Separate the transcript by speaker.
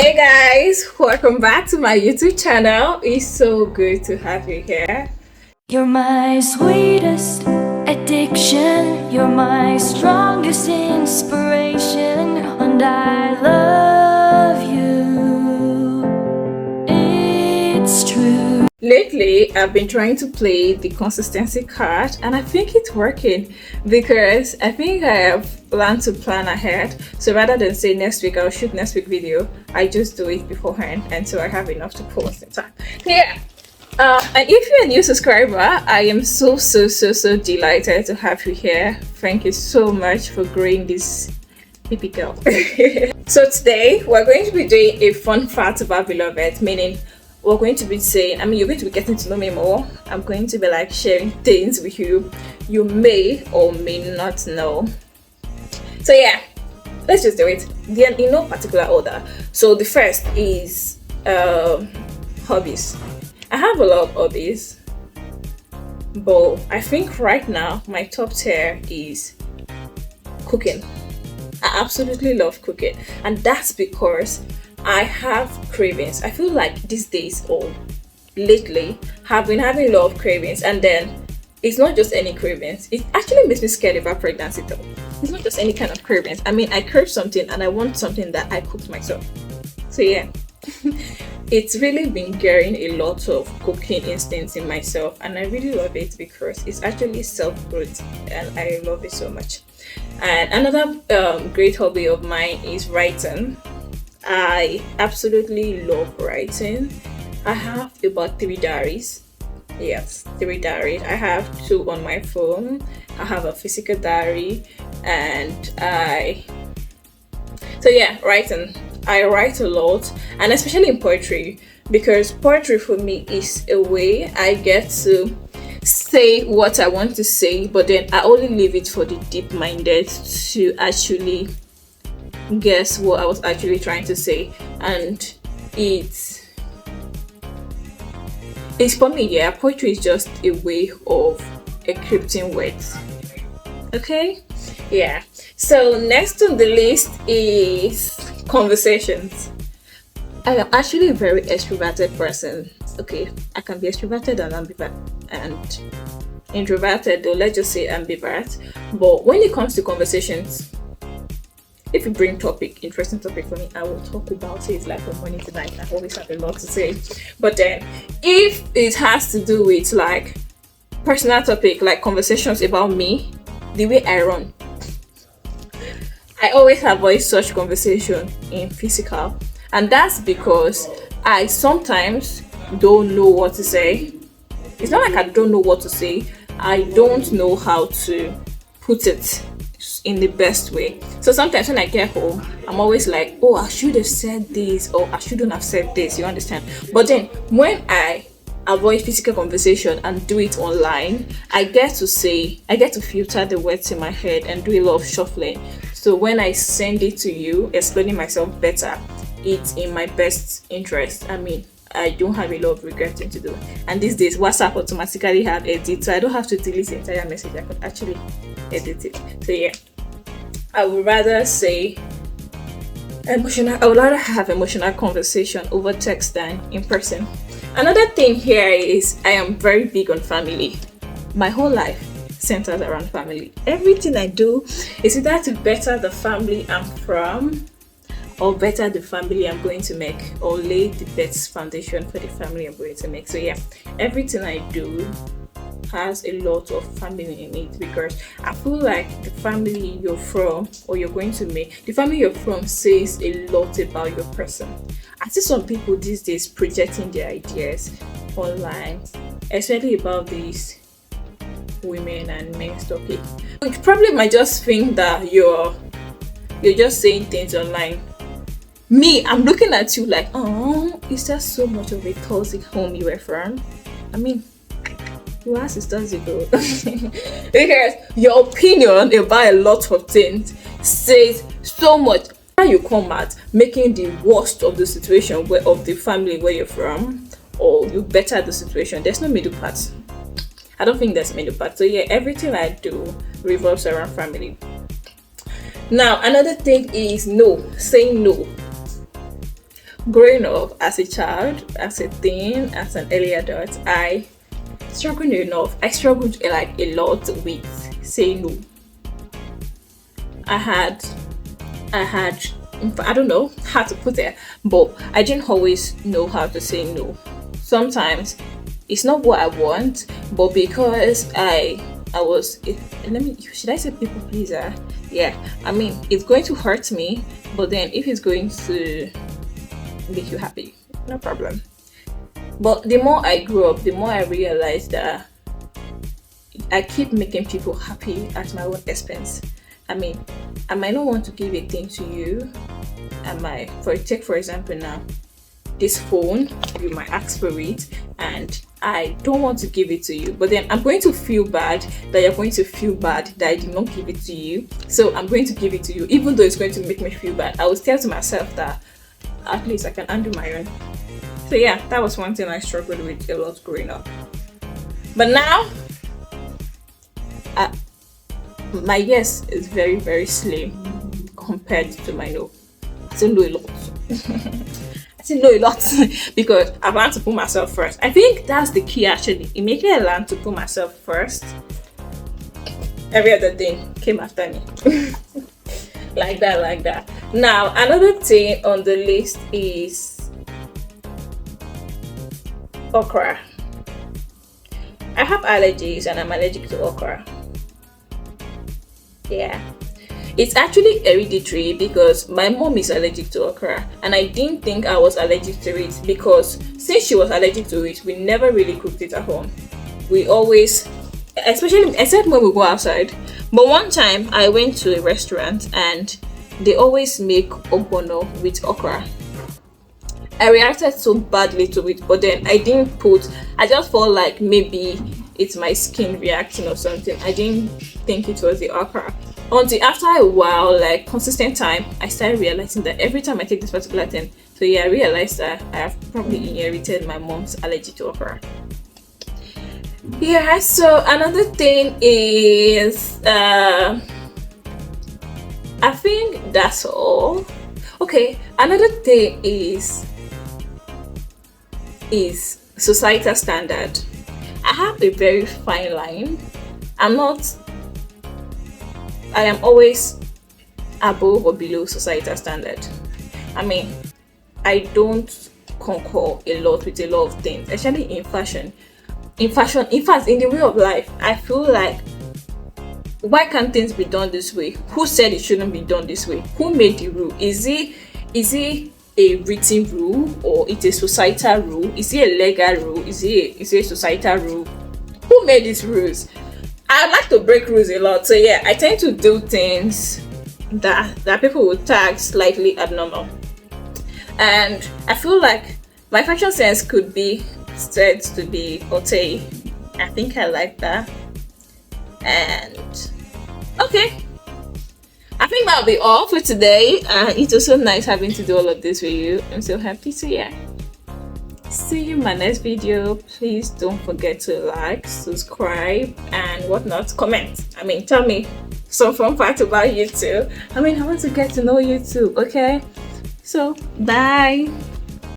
Speaker 1: Hey guys, welcome back to my YouTube channel. It's so good to have you here.
Speaker 2: You're my sweetest addiction, you're my strongest inspiration, and I love you, it's true.
Speaker 1: Lately, I've been trying to play the consistency card and I think it's working because I think I have learned to plan ahead. So rather than say next week, I'll shoot next week video, I just do it beforehand and so I have enough to post in time. Yeah. And if you're a new subscriber, I am so delighted to have you here. Thank you so much for growing this baby girl. So today we're going to be doing a fun fact about Beloveth, meaning we're going to be saying, you're going to be getting to know me more. I'm going to be like sharing things with you you may or may not know. So yeah, let's just do it. They're in no particular order. So the first is hobbies. I have a lot of hobbies, but I think right now my top tier is cooking. I absolutely love cooking, and that's because I have cravings. I feel like these days or lately have been having a lot of cravings, and then it's not just any cravings. It actually makes me scared about pregnancy though. It's not just any kind of cravings. I crave something and I want something that I cooked myself. So yeah. It's really been getting a lot of cooking instincts in myself, and I really love it because it's actually self-growth and I love it so much. And another great hobby of mine is writing. I absolutely love writing. I have about 3 diaries. Yes, 3 diaries. I have 2 on my phone. I have a physical diary, and writing. I write a lot, and especially in poetry, because poetry for me is a way I get to say what I want to say, but then I only leave it for the deep-minded to actually guess what I was actually trying to say. And it's for me, yeah, poetry is just a way of encrypting words. Okay, yeah. So next on the list is conversations. I am actually a very extroverted person. Okay, I can be extroverted and ambivert and introverted, though let's just say ambivert. But when it comes to conversations, if you bring interesting topic for me, I will talk about it like from morning to night. I always have a lot to say. But then if it has to do with like personal topic, like conversations about me, the way I run, I always avoid such conversation in physical, and that's because I sometimes don't know what to say. It's not like I don't know what to say, I don't know how to put it in the best way. So sometimes when I get home, I'm always like, oh, I should have said this, or I shouldn't have said this, you understand? But then when I avoid physical conversation and do it online, I get to filter the words in my head and do a lot of shuffling. So when I send it to you, explaining myself better, it's in my best interest. I don't have a lot of regretting to do. And these days, WhatsApp automatically have edit, so I don't have to delete the entire message. I could actually edit it. So yeah, I would rather have emotional conversation over text than in person. Another thing here is I am very big on family. My whole life centers around family. Everything I do is either to better the family I'm from, or better the family I'm going to make, or lay the best foundation for the family I'm going to make. So yeah, everything I do has a lot of family in it, because I feel like the family you're from or you're going to make, the family you're from says a lot about your person. I see some people these days projecting their ideas online, especially about these women and men's topic. You probably might just think that you're just saying things online. Me, I'm looking at you like, oh, is there so much of a toxic home you were from? You ask sisters, you go. Because your opinion about a lot of things says so much. You come at making the worst of the situation of the family where you're from, or you better the situation. There's no middle part. I don't think there's middle part. So yeah, everything I do revolves around family. Now, another thing is no, saying no. Growing up as a child, as a teen, as an early adult, I struggled enough. I struggled like a lot with saying no. I had, I don't know how to put it, but I didn't always know how to say no. Sometimes it's not what I want, but because I was let me, should I say people pleaser? Yeah, I mean it's going to hurt me, but then if it's going to make you happy, no problem. But the more I grew up, the more I realized that I keep making people happy at my own expense. I mean, I might not want to give a thing to you. I might, for example now, this phone, you might ask for it, and I don't want to give it to you. But then I'm going to feel bad that you're going to feel bad that I did not give it to you. So I'm going to give it to you, even though it's going to make me feel bad. I will tell to myself that at least I can handle my own. So yeah, that was one thing I struggled with a lot growing up. But now, my yes is very, very slim compared to my no. I still know a lot. I still know a lot because I've learned to put myself first. I think that's the key actually. Immediately I learned to put myself first, every other thing came after me. like that. Now, another thing on the list is okra. I have allergies and I'm allergic to okra. Yeah, it's actually hereditary because my mom is allergic to okra, and I didn't think I was allergic to it because since she was allergic to it, we never really cooked it at home. We always, especially except when we go outside. But one time I went to a restaurant and they always make ogbono with okra. I reacted so badly to it, but then I just felt like maybe it's my skin reacting or something. I didn't think it was the okra. Until after a while, like consistent time, I started realizing that every time I take this particular thing, so yeah, I realized that I have probably inherited my mom's allergy to okra. Yeah, so another thing is, I think that's all. Okay, another thing is societal standard. I have a very fine line. I am always above or below societal standard. I mean, I don't concur a lot with a lot of things, especially in fashion. In fact, in the way of life, I feel like, why can't things be done this way? Who said it shouldn't be done this way? Who made the rule? Is it a written rule, or it's a societal rule? Is it a legal rule? Is it a societal rule? Who made these rules? I like to break rules a lot, so yeah, I tend to do things that people would tag slightly abnormal, and I feel like my fashion sense could be said to be okay. I think I like that, and okay, I think that'll be all for today. It was so nice having to do all of this with you. I'm so happy to see you in my next video. Please don't forget to like, subscribe, and whatnot. Comment. I mean, tell me some fun facts about you too. I mean, I want to get to know you too. Okay, so bye.